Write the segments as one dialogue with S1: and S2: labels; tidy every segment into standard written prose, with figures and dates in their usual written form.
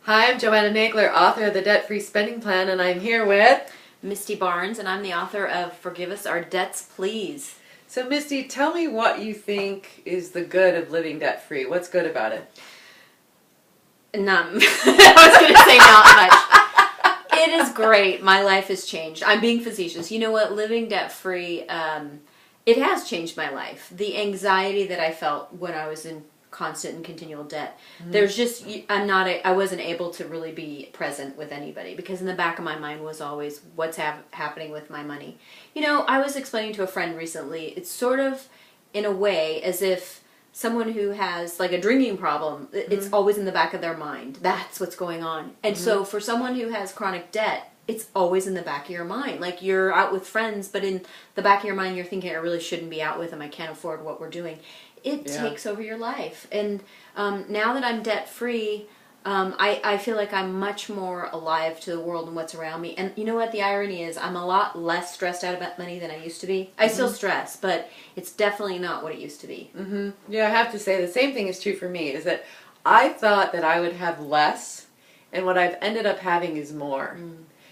S1: Hi, I'm JoAnneh Nagler, author of The Debt-Free Spending Plan, and I'm here with
S2: Misty Barnes, and I'm the author of Forgive Us Our Debts, Please.
S1: So Misty, tell me what you think is the good of living debt-free. What's good about it?
S2: None. I was going to say not much. It is great. My life has changed. I'm being facetious. You know what? Living debt-free, it has changed my life. The anxiety that I felt when I was in constant and continual debt. There's just, I wasn't able to really be present with anybody because in the back of my mind was always what's happening with my money. You know, I was explaining to a friend recently, it's sort of in a way as if someone who has like a drinking problem, it's always in the back of their mind. That's what's going on. And so for someone who has chronic debt, it's always in the back of your mind. Like you're out with friends, but in the back of your mind, you're thinking, I really shouldn't be out with them. I can't afford what we're doing. It takes over your life. And now that I'm debt-free, I feel like I'm much more alive to the world and what's around me. And you know what the irony is? I'm a lot less stressed out about money than I used to be. I still stress, but it's definitely not what it used to be.
S1: Yeah, I have to say the same thing is true for me, is that I thought that I would have less, and what I've ended up having is more.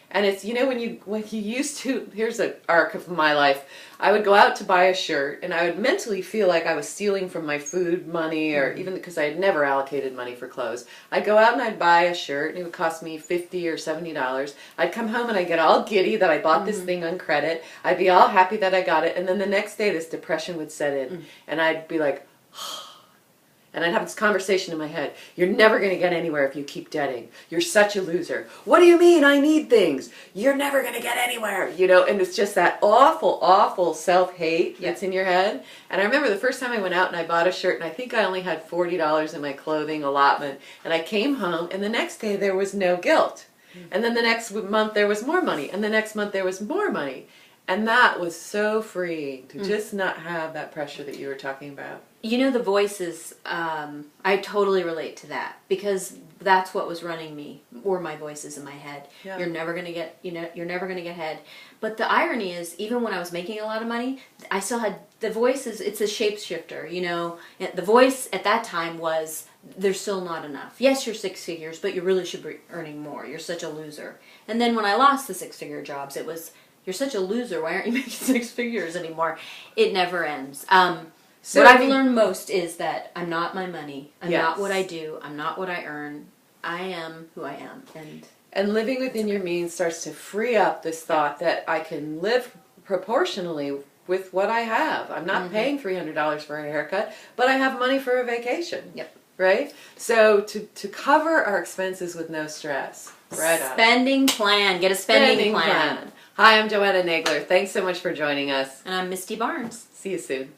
S1: And it's, you know, when you used to, here's an arc of my life, I would go out to buy a shirt and I would mentally feel like I was stealing from my food money, or even because I had never allocated money for clothes. I'd go out and I'd buy a shirt and it would cost me $50 or $70. I'd come home and I'd get all giddy that I bought this thing on credit. I'd be all happy that I got it, and then the next day this depression would set in and I'd be like, and I'd have this conversation in my head. You're never going to get anywhere if you keep debting. You're such a loser. What do you mean I need things? You're never going to get anywhere. You know, and it's just that awful, awful self-hate that's in your head. And I remember the first time I went out and I bought a shirt, and I think I only had $40 in my clothing allotment. And I came home, and the next day there was no guilt. And then the next month there was more money. And the next month there was more money. And that was so freeing to just not have that pressure that you were talking about.
S2: You know, the voices, I totally relate to that because that's what was running me, were my voices in my head. Yeah. You're never going to get, you're never going to get ahead. But the irony is, even when I was making a lot of money, I still had the voices. It's a shapeshifter, you know. The voice at that time was, there's still not enough. Yes, you're six figures, but you really should be earning more. You're such a loser. And then when I lost the six-figure jobs, it was, you're such a loser. Why aren't you making six figures ananymore? It never ends. So what I've learned most is that I'm not my money. I'm not what I do. I'm not what I earn. I am who I am.
S1: And living within your means starts to free up this thought that I can live proportionally with what I have. I'm not paying $300 for a haircut, but I have money for a vacation.
S2: Yep.
S1: Right? So to cover our expenses with no stress. Right on.
S2: Spending plan. Get a spending plan.
S1: Hi, I'm JoAnneh Nagler. Thanks so much for joining us.
S2: And I'm Misty Barnes.
S1: See you soon.